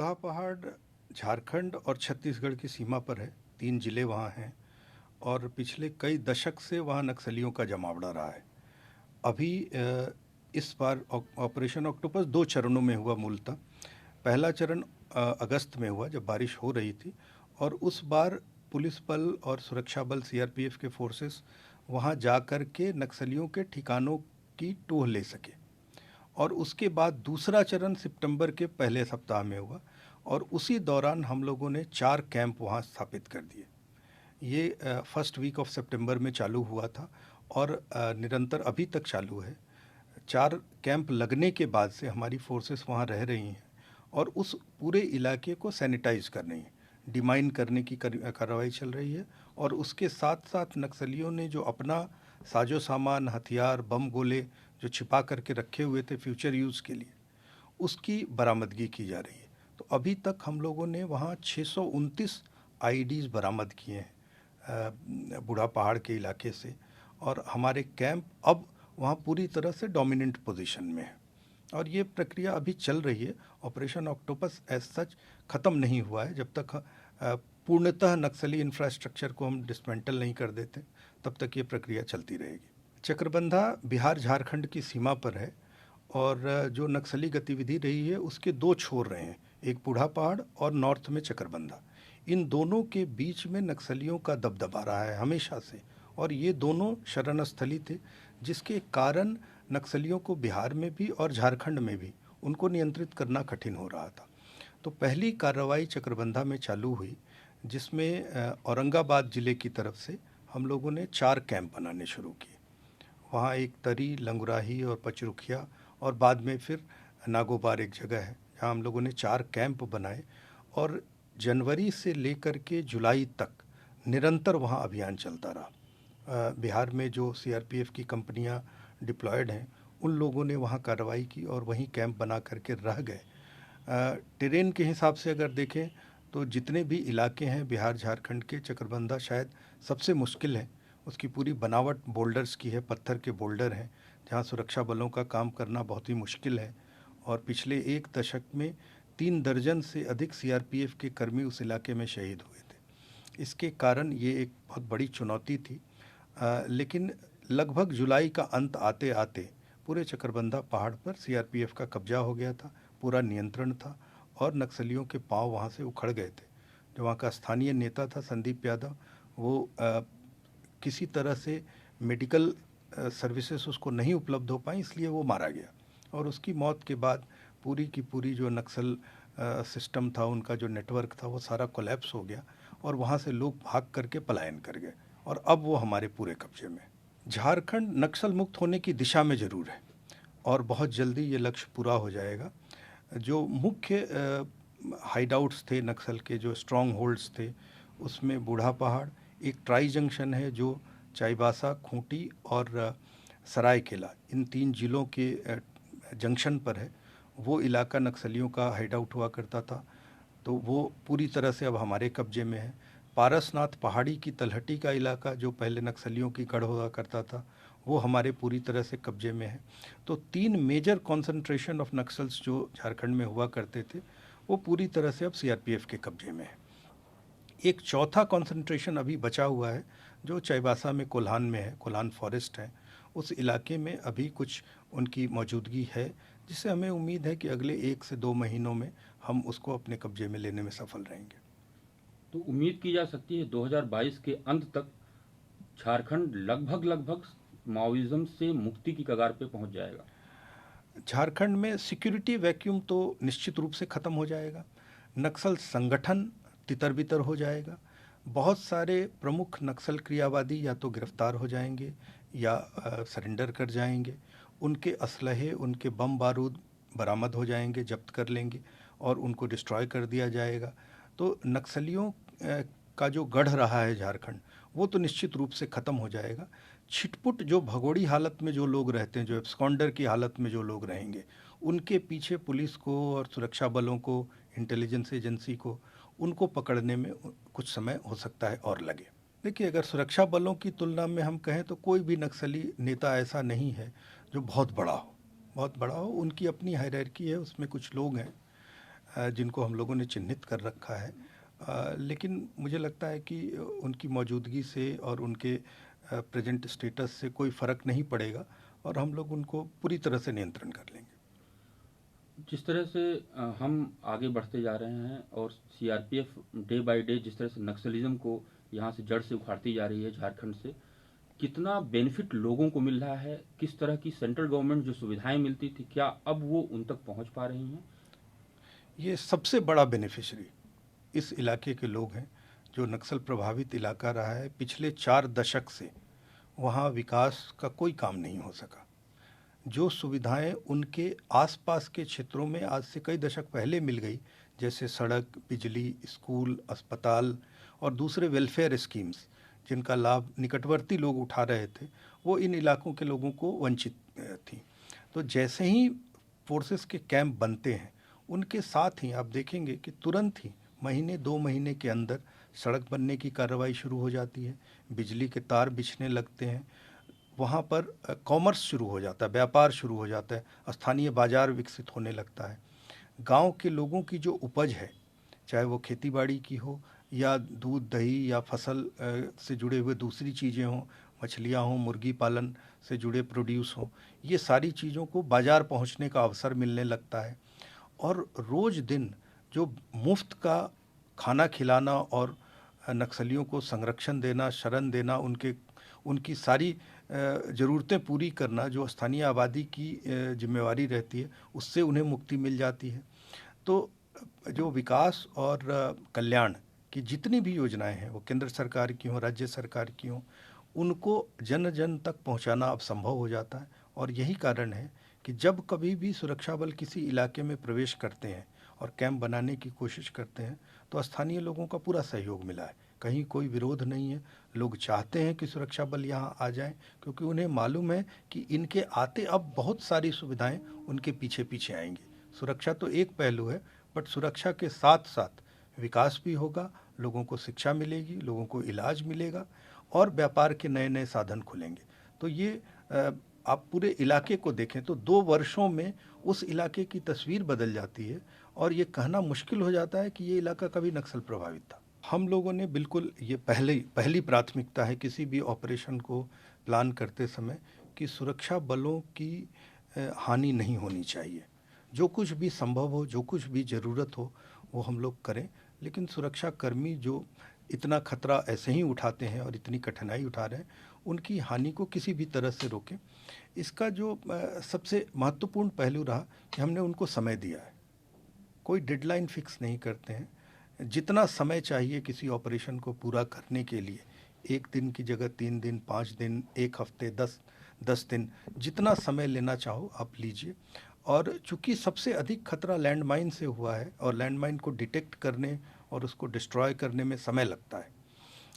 बूढ़ा पहाड़ झारखंड और छत्तीसगढ़ की सीमा पर है। 3 जिले वहाँ हैं और पिछले कई दशक से वहाँ नक्सलियों का जमावड़ा रहा है। अभी इस बार ऑपरेशन ऑक्टोपस 2 चरणों में हुआ मूलतः। पहला चरण अगस्त में हुआ जब बारिश हो रही थी और उस बार पुलिस बल और सुरक्षा बल सीआरपीएफ के फोर्सेस वहाँ जा कर के नक्सलियों के ठिकानों की टूह ले सके। और उसके बाद दूसरा चरण सितंबर के पहले सप्ताह में हुआ और उसी दौरान हम लोगों ने 4 कैंप वहाँ स्थापित कर दिए। ये फर्स्ट वीक ऑफ सितंबर में चालू हुआ था और निरंतर अभी तक चालू है। 4 कैंप लगने के बाद से हमारी फोर्सेस वहाँ रह रही हैं और उस पूरे इलाके को सैनिटाइज कर रही हैं, डिमाइन करने की कार्रवाई चल रही है। और उसके साथ साथ नक्सलियों ने जो अपना साजो सामान, हथियार, बम गोले जो छिपा करके रखे हुए थे फ्यूचर यूज़ के लिए, उसकी बरामदगी की जा रही है। तो अभी तक हम लोगों ने वहाँ 629 आईडीज़ बरामद किए हैं बूढ़ा पहाड़ के इलाके से और हमारे कैंप अब वहाँ पूरी तरह से डोमिनेंट पोजीशन में है और ये प्रक्रिया अभी चल रही है। ऑपरेशन ऑक्टोपस एज सच ख़त्म नहीं हुआ है। जब तक पूर्णतः नक्सली इंफ्रास्ट्रक्चर को हम डिसमेंटल नहीं कर देते तब तक ये प्रक्रिया चलती रहेगी। चक्रबंधा बिहार झारखंड की सीमा पर है और जो नक्सली गतिविधि रही है उसके 2 छोर रहे हैं, एक बूढ़ा पहाड़ और नॉर्थ में चक्रबंधा। इन दोनों के बीच में नक्सलियों का दबदबा रहा है हमेशा से और ये दोनों शरण स्थली थे, जिसके कारण नक्सलियों को बिहार में भी और झारखंड में भी उनको नियंत्रित करना कठिन हो रहा था। तो पहली कार्रवाई चक्रबंधा में चालू हुई, जिसमें औरंगाबाद ज़िले की तरफ से हम लोगों ने 4 कैंप बनाने शुरू किए। वहाँ एक तरी, लंगुराही और पचरुखिया और बाद में फिर नागोबार एक जगह है जहाँ हम लोगों ने 4 कैंप बनाए और जनवरी से लेकर के जुलाई तक निरंतर वहाँ अभियान चलता रहा। बिहार में जो सीआरपीएफ की कंपनियाँ डिप्लॉयड हैं उन लोगों ने वहाँ कार्रवाई की और वहीं कैंप बना करके रह गए। टेरेन के हिसाब से अगर देखें तो जितने भी इलाके हैं बिहार झारखंड के, चक्रबंधा शायद सबसे मुश्किल है। उसकी पूरी बनावट बोल्डर्स की है, पत्थर के बोल्डर हैं जहाँ सुरक्षा बलों का काम करना बहुत ही मुश्किल है और पिछले 1 दशक में 3 दर्जन से अधिक सीआरपीएफ के कर्मी उस इलाके में शहीद हुए थे। इसके कारण ये एक बहुत बड़ी चुनौती थी। लेकिन लगभग जुलाई का अंत आते आते पूरे चक्रबंधा पहाड़ पर सीआरपीएफ का कब्जा हो गया था, पूरा नियंत्रण था और नक्सलियों के पांव वहाँ से उखड़ गए थे। जो वहाँ का स्थानीय नेता था संदीप यादव, वो किसी तरह से मेडिकल सर्विसेज उसको नहीं उपलब्ध हो पाई, इसलिए वो मारा गया और उसकी मौत के बाद पूरी की पूरी जो नक्सल सिस्टम था, उनका जो नेटवर्क था, वो सारा कोलैप्स हो गया और वहाँ से लोग भाग करके पलायन कर गए और अब वो हमारे पूरे कब्जे में। झारखंड नक्सल मुक्त होने की दिशा में ज़रूर है और बहुत जल्दी ये लक्ष्य पूरा हो जाएगा। जो मुख्य हाइडआउट्स थे नक्सल के, जो स्ट्रॉन्ग होल्ड्स थे, उसमें बूढ़ा पहाड़, एक ट्राई जंक्शन है जो चाईबासा, खूंटी और सरायकेला इन 3 जिलों के जंक्शन पर है। वो इलाका नक्सलियों का हाइडआउट हुआ करता था, तो वो पूरी तरह से अब हमारे कब्जे में है। पारसनाथ पहाड़ी की तलहटी का इलाका जो पहले नक्सलियों की गढ़ हुआ करता था, वो हमारे पूरी तरह से कब्जे में है। तो 3 मेजर कॉन्सेंट्रेशन ऑफ नक्सल्स जो झारखंड में हुआ करते थे, वो पूरी तरह से अब सीआरपीएफ के कब्जे में है। एक चौथा कॉन्सेंट्रेशन अभी बचा हुआ है जो चाईबासा में कोल्हान में है, कोल्हान फॉरेस्ट है। उस इलाके में अभी कुछ उनकी मौजूदगी है, जिससे हमें उम्मीद है कि अगले 1 से 2 महीनों में हम उसको अपने कब्जे में लेने में सफल रहेंगे। तो उम्मीद की जा सकती है 2022 के अंत तक झारखंड लगभग माओइज्म से मुक्ति की कगार पे पहुंच जाएगा। झारखंड में सिक्योरिटी वैक्यूम तो निश्चित रूप से ख़त्म हो जाएगा। नक्सल संगठन तितर-बितर हो जाएगा। बहुत सारे प्रमुख नक्सल क्रियावादी या तो गिरफ्तार हो जाएंगे या सरेंडर कर जाएंगे। उनके असलहे, उनके बम बारूद बरामद हो जाएंगे, जब्त कर लेंगे और उनको डिस्ट्रॉय कर दिया जाएगा। तो नक्सलियों का जो गढ़ रहा है झारखंड, वो तो निश्चित रूप से ख़त्म हो जाएगा। छिटपुट जो भगोड़ी हालत में जो लोग रहते हैं, जो एब्सकॉन्डर की हालत में जो लोग रहेंगे, उनके पीछे पुलिस को और सुरक्षा बलों को, इंटेलिजेंस एजेंसी को, उनको पकड़ने में कुछ समय हो सकता है और लगे। देखिए, अगर सुरक्षा बलों की तुलना में हम कहें तो कोई भी नक्सली नेता ऐसा नहीं है जो बहुत बड़ा हो। उनकी अपनी हायरार्की है, उसमें कुछ लोग हैं जिनको हम लोगों ने चिन्हित कर रखा है। लेकिन मुझे लगता है कि उनकी मौजूदगी से और उनके प्रेजेंट स्टेटस से कोई फ़र्क नहीं पड़ेगा और हम लोग उनको पूरी तरह से नियंत्रण कर लेंगे। जिस तरह से हम आगे बढ़ते जा रहे हैं और सीआरपीएफ डे बाय डे जिस तरह से नक्सलिज्म को यहाँ से जड़ से उखाड़ती जा रही है झारखंड से, कितना बेनिफिट लोगों को मिल रहा है, किस तरह की सेंट्रल गवर्नमेंट जो सुविधाएं मिलती थी क्या अब वो उन तक पहुंच पा रही हैं? ये सबसे बड़ा बेनिफिशरी इस इलाके के लोग हैं। जो नक्सल प्रभावित इलाका रहा है, पिछले 4 दशक से वहाँ विकास का कोई काम नहीं हो सका। जो सुविधाएं उनके आसपास के क्षेत्रों में आज से कई दशक पहले मिल गई, जैसे सड़क, बिजली, स्कूल, अस्पताल और दूसरे वेलफेयर स्कीम्स जिनका लाभ निकटवर्ती लोग उठा रहे थे, वो इन इलाकों के लोगों को वंचित थी। तो जैसे ही फोर्सेस के कैंप बनते हैं, उनके साथ ही आप देखेंगे कि तुरंत ही महीने 2 महीने के अंदर सड़क बनने की कार्रवाई शुरू हो जाती है, बिजली के तार बिछने लगते हैं, वहाँ पर कॉमर्स शुरू हो जाता है, व्यापार शुरू हो जाता है, स्थानीय बाजार विकसित होने लगता है। गांव के लोगों की जो उपज है, चाहे वो खेतीबाड़ी की हो या दूध दही या फसल से जुड़े हुए दूसरी चीज़ें हों, मछलियाँ हों, मुर्गी पालन से जुड़े प्रोड्यूस हों, ये सारी चीज़ों को बाज़ार पहुँचने का अवसर मिलने लगता है। और रोज़ दिन जो मुफ्त का खाना खिलाना और नक्सलियों को संरक्षण देना, शरण देना, उनकी सारी ज़रूरतें पूरी करना जो स्थानीय आबादी की जिम्मेवारी रहती है, उससे उन्हें मुक्ति मिल जाती है। तो जो विकास और कल्याण की जितनी भी योजनाएं हैं, वो केंद्र सरकार की हों, राज्य सरकार की हों, उनको जन जन तक पहुंचाना अब संभव हो जाता है। और यही कारण है कि जब कभी भी सुरक्षा बल किसी इलाके में प्रवेश करते हैं और कैंप बनाने की कोशिश करते हैं, तो स्थानीय लोगों का पूरा सहयोग मिला है। कहीं कोई विरोध नहीं है। लोग चाहते हैं कि सुरक्षा बल यहाँ आ जाएं, क्योंकि उन्हें मालूम है कि इनके आते अब बहुत सारी सुविधाएं उनके पीछे पीछे आएंगी। सुरक्षा तो एक पहलू है, बट सुरक्षा के साथ साथ विकास भी होगा, लोगों को शिक्षा मिलेगी, लोगों को इलाज मिलेगा और व्यापार के नए नए साधन खुलेंगे। तो ये आप पूरे इलाके को देखें तो 2 वर्षों में उस इलाके की तस्वीर बदल जाती है और ये कहना मुश्किल हो जाता है कि ये इलाका कभी नक्सल प्रभावित था। हम लोगों ने बिल्कुल ये पहली प्राथमिकता है किसी भी ऑपरेशन को प्लान करते समय कि सुरक्षा बलों की हानि नहीं होनी चाहिए। जो कुछ भी संभव हो, जो कुछ भी ज़रूरत हो, वो हम लोग करें। लेकिन सुरक्षा कर्मी जो इतना खतरा ऐसे ही उठाते हैं और इतनी कठिनाई उठा रहे हैं, उनकी हानि को किसी भी तरह से रोकें। इसका जो सबसे महत्वपूर्ण पहलू रहा कि हमने उनको समय दिया है। कोई डेडलाइन फिक्स नहीं करते हैं। जितना समय चाहिए किसी ऑपरेशन को पूरा करने के लिए, 1 दिन की जगह 3 दिन, 5 दिन, 1 हफ्ते, 10 दिन, जितना समय लेना चाहो आप लीजिए। और चूंकि सबसे अधिक खतरा लैंडमाइन से हुआ है और लैंडमाइन को डिटेक्ट करने और उसको डिस्ट्रॉय करने में समय लगता है,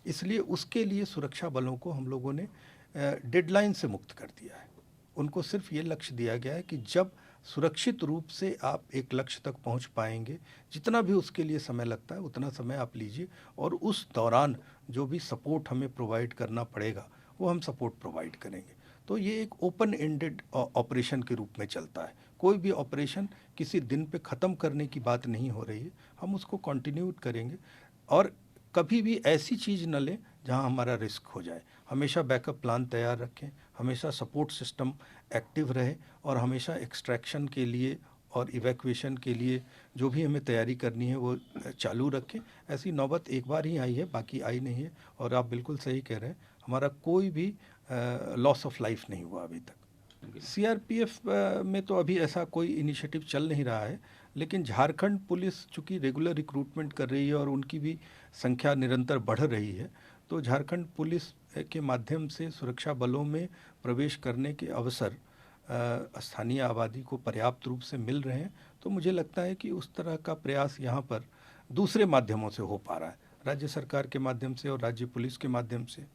इसलिए उसके लिए सुरक्षा बलों को हम लोगों ने डेडलाइन से मुक्त कर दिया है। उनको सिर्फ ये लक्ष्य दिया गया है कि जब सुरक्षित रूप से आप एक लक्ष्य तक पहुंच पाएंगे, जितना भी उसके लिए समय लगता है उतना समय आप लीजिए और उस दौरान जो भी सपोर्ट हमें प्रोवाइड करना पड़ेगा वो हम सपोर्ट प्रोवाइड करेंगे। तो ये एक ओपन एंडेड ऑपरेशन के रूप में चलता है। कोई भी ऑपरेशन किसी दिन पे ख़त्म करने की बात नहीं हो रही है, हम उसको कंटिन्यू करेंगे और कभी भी ऐसी चीज़ न लें जहां हमारा रिस्क हो जाए। हमेशा बैकअप प्लान तैयार रखें, हमेशा सपोर्ट सिस्टम एक्टिव रहे और हमेशा एक्सट्रैक्शन के लिए और इवैक्यूएशन के लिए जो भी हमें तैयारी करनी है वो चालू रखें। ऐसी नौबत एक बार ही आई है, बाकी आई नहीं है। और आप बिल्कुल सही कह रहे हैं, हमारा कोई भी लॉस ऑफ लाइफ नहीं हुआ अभी तक। सीआरपीएफ में तो अभी ऐसा कोई इनिशिएटिव चल नहीं रहा है, लेकिन झारखंड पुलिस चूँकि रेगुलर रिक्रूटमेंट कर रही है और उनकी भी संख्या निरंतर बढ़ रही है, तो झारखंड पुलिस के माध्यम से सुरक्षा बलों में प्रवेश करने के अवसर स्थानीय आबादी को पर्याप्त रूप से मिल रहे हैं। तो मुझे लगता है कि उस तरह का प्रयास यहाँ पर दूसरे माध्यमों से हो पा रहा है, राज्य सरकार के माध्यम से और राज्य पुलिस के माध्यम से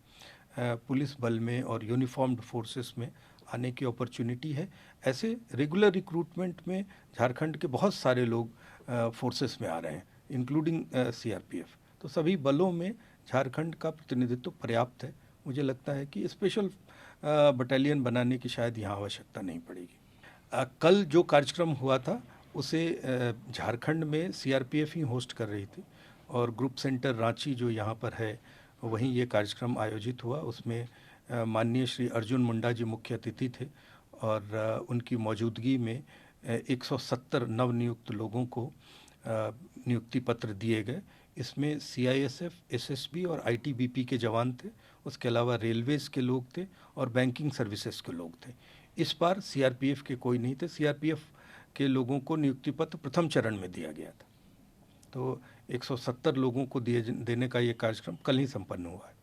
पुलिस बल में और यूनिफॉर्म्ड फोर्सेस में आने की अपॉर्चुनिटी है। ऐसे रेगुलर रिक्रूटमेंट में झारखंड के बहुत सारे लोग फोर्सेस में आ रहे हैं, इंक्लूडिंग सीआरपीएफ। तो सभी बलों में झारखंड का प्रतिनिधित्व पर्याप्त है। मुझे लगता है कि स्पेशल बटालियन बनाने की शायद यहाँ आवश्यकता नहीं पड़ेगी। कल जो कार्यक्रम हुआ था उसे झारखंड में सीआरपीएफ ही होस्ट कर रही थी और ग्रुप सेंटर रांची जो यहाँ पर है वहीं ये कार्यक्रम आयोजित हुआ। उसमें माननीय श्री अर्जुन मुंडा जी मुख्य अतिथि थे और उनकी मौजूदगी में 170 नवनियुक्त लोगों को नियुक्ति पत्र दिए गए। इसमें सीआईएसएफ, एसएसबी और आईटीबीपी के जवान थे, उसके अलावा रेलवेज के लोग थे और बैंकिंग सर्विसेज के लोग थे। इस बार सीआरपीएफ के कोई नहीं थे। सीआरपीएफ के लोगों को नियुक्ति पत्र प्रथम चरण में दिया गया था। तो 170 लोगों को देने का ये कार्यक्रम कल ही संपन्न हुआ है।